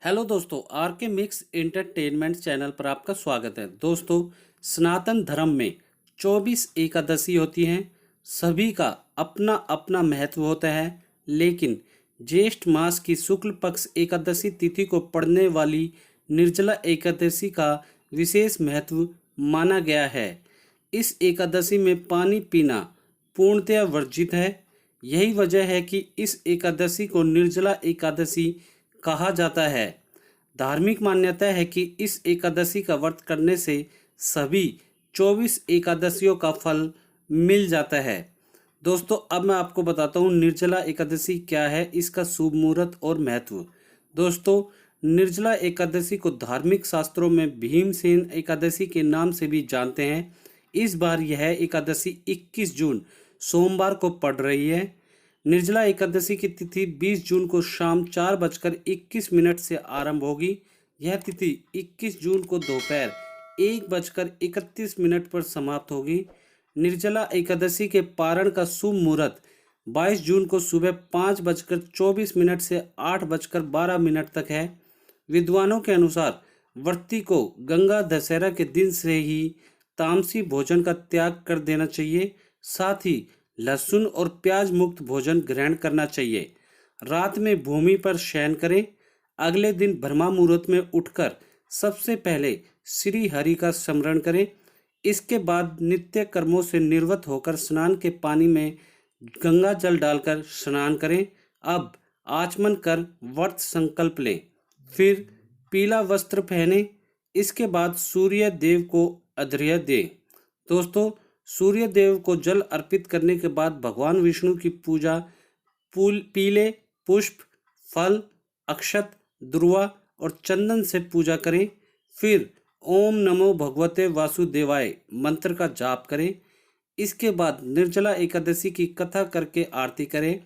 Hello दोस्तों, are के mix entertainment channel पर आपका स्वागत है। दोस्तों, सनातन धर्म में 24 एकादशी होती हैं। सभी का अपना अपना महत्व होता है, लेकिन ज्येष्ठ मास की शुक्ल पक्ष एकादशी तिथि को पड़ने वाली निर्जला एकादशी का विशेष महत्व माना गया है। इस एकादशी में पानी पीना पूर्णतया वर्जित है। यही वजह है कि इस एकादशी को निर्जला एकादशी कहा जाता है। धार्मिक मान्यता है कि इस एकादशी का व्रत करने से सभी 24 एकादशियों का फल मिल जाता है। दोस्तों, अब मैं आपको बताता हूँ निर्जला एकादशी क्या है, इसका शुभ मुहूर्त और महत्व। दोस्तों, निर्जला एकादशी को धार्मिक शास्त्रों में भीमसेन एकादशी के नाम से भी जानते हैं। इस बार यह एकादशी 21 जून सोमवार को पड़ रही है। निर्जला एकादशी की तिथि 20 जून को शाम 4:21 से आरंभ होगी। यह तिथि 21 जून को दोपहर 1:31 पर समाप्त होगी। निर्जला एकादशी के पारण का शुभ मुहूर्त 22 जून को सुबह 5:24 से 8:12 तक है। विद्वानों के अनुसार व्रती को गंगा दशहरा के दिन से ही तामसी भोजन का त्याग कर देना चाहिए। साथ ही लहसुन और प्याज मुक्त भोजन ग्रहण करना चाहिए। रात में भूमि पर शयन करें। अगले दिन ब्रह्मा मुहूर्त में उठकर सबसे पहले श्री हरि का स्मरण करें। इसके बाद नित्य कर्मों से निवृत्त होकर स्नान के पानी में गंगा जल डालकर स्नान करें। अब आचमन कर व्रत संकल्प लें, फिर पीला वस्त्र पहने। इसके बाद सूर्य देव को अर्घ्य दें। दोस्तों, सूर्य देव को जल अर्पित करने के बाद भगवान विष्णु की पूजा पीले पुष्प, फल, अक्षत, दुर्वा और चंदन से पूजा करें। फिर ओम नमो भगवते वासुदेवाय मंत्र का जाप करें। इसके बाद निर्जला एकादशी की कथा करके आरती करें।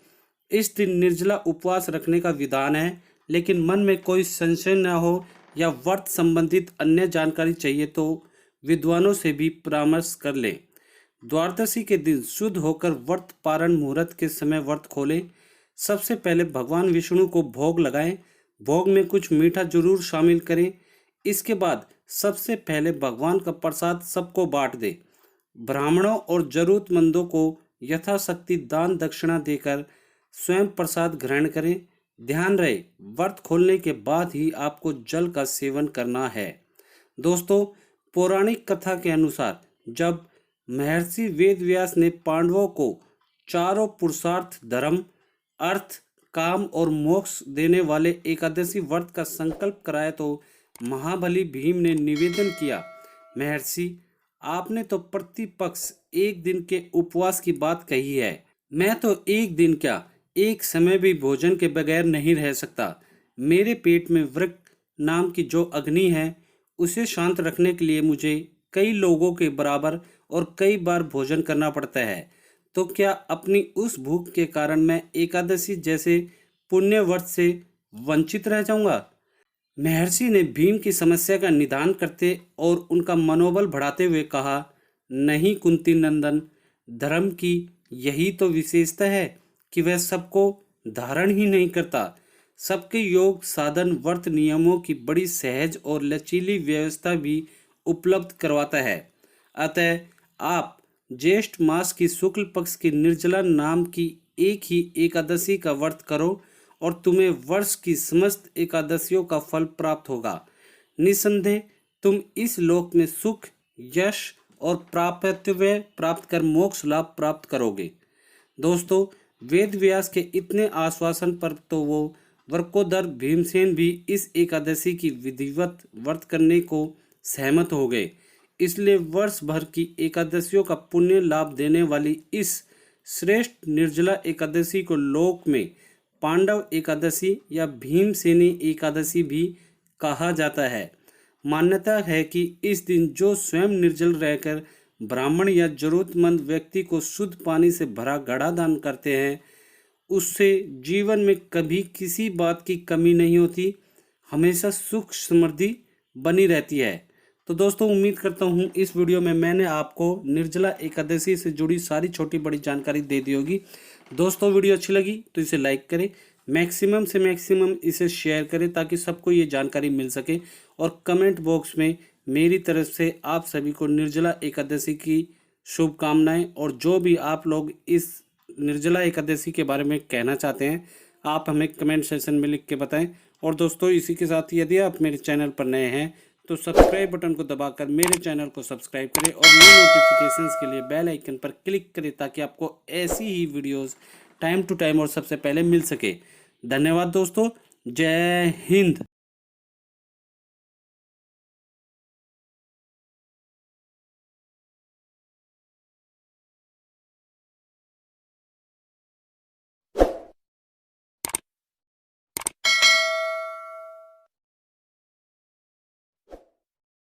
इस दिन निर्जला उपवास रखने का विधान है, लेकिन मन में कोई संशय न हो या व्रत संबंधित अन्य जानकारी चाहिए तो विद्वानों से भी परामर्श कर लें। द्वादशी के दिन शुद्ध होकर व्रत पारण मुहूर्त के समय व्रत खोलें। सबसे पहले भगवान विष्णु को भोग लगाएं। भोग में कुछ मीठा जरूर शामिल करें। इसके बाद सबसे पहले भगवान का प्रसाद सबको बांट दें। ब्राह्मणों और जरूरतमंदों को यथाशक्ति दान दक्षिणा देकर स्वयं प्रसाद ग्रहण करें। ध्यान रहे, व्रत खोलने के बाद ही आपको जल का सेवन करना है। दोस्तों, पौराणिक कथा के अनुसार जब महर्षि वेदव्यास ने पांडवों को चारों पुरुषार्थ धर्म, अर्थ, काम और मोक्ष देने वाले एकादशी व्रत का संकल्प कराया तो महाबली भीम ने निवेदन किया, महर्षि, आपने तो प्रतिपक्ष एक दिन के उपवास की बात कही है। मैं तो एक दिन क्या, एक समय भी भोजन के बगैर नहीं रह सकता। मेरे पेट में वृक नाम की जो अग्नि है, उसे शांत रखने के लिए मुझे कई लोगों के बराबर और कई बार भोजन करना पड़ता है। तो क्या अपनी उस भूख के कारण मैं एकादशी जैसे पुण्य व्रत से वंचित रह जाऊंगा? महर्षि ने भीम की समस्या का निदान करते और उनका मनोबल बढ़ाते हुए कहा, नहीं कुंती नंदन, धर्म की यही तो विशेषता है कि वह सबको धारण ही नहीं करता, सबके योग साधन व्रत नियमों की बड़ी सहज और लचीली व्यवस्था भी उपलब्ध करवाता है। अतः आप ज्येष्ठ मास की शुक्ल पक्ष की निर्जला नाम की एक ही एकादशी का व्रत करो और तुम्हें वर्ष की समस्त एकादशियों का फल प्राप्त होगा। निसंदेह तुम इस लोक में सुख, यश और प्राप्तव्य प्राप्त कर मोक्ष लाभ प्राप्त करोगे। दोस्तों, वेद व्यास के इतने आश्वासन पर तो वो वृकोदर भीमसेन भी इस एकादशी की विधिवत व्रत करने को सहमत हो गए। इसलिए वर्ष भर की एकादशियों का पुण्य लाभ देने वाली इस श्रेष्ठ निर्जला एकादशी को लोक में पांडव एकादशी या भीमसेनी एकादशी भी कहा जाता है। मान्यता है कि इस दिन जो स्वयं निर्जल रहकर ब्राह्मण या जरूरतमंद व्यक्ति को शुद्ध पानी से भरा घड़ा दान करते हैं, उससे जीवन में कभी किसी बात की कमी नहीं होती, हमेशा सुख समृद्धि बनी रहती है। तो दोस्तों, उम्मीद करता हूँ इस वीडियो में मैंने आपको निर्जला एकादशी से जुड़ी सारी छोटी बड़ी जानकारी दे दी होगी। दोस्तों, वीडियो अच्छी लगी तो इसे लाइक करें, मैक्सिमम से मैक्सिमम इसे शेयर करें ताकि सबको ये जानकारी मिल सके। और कमेंट बॉक्स में मेरी तरफ से आप सभी को निर्जला एकादशी की शुभकामनाएं। और जो भी आप लोग इस निर्जला एकादशी के बारे में कहना चाहते हैं आप हमें कमेंट सेक्शन में लिख के बताएं। और दोस्तों इसी के साथ यदि आप मेरे चैनल पर नए हैं तो सब्सक्राइब बटन को दबाकर मेरे चैनल को सब्सक्राइब करें और न्यू नोटिफिकेशंस के लिए बेल आइकन पर क्लिक करें ताकि आपको ऐसी ही वीडियोस टाइम टू टाइम और सबसे पहले मिल सके। धन्यवाद दोस्तों। जय हिंद।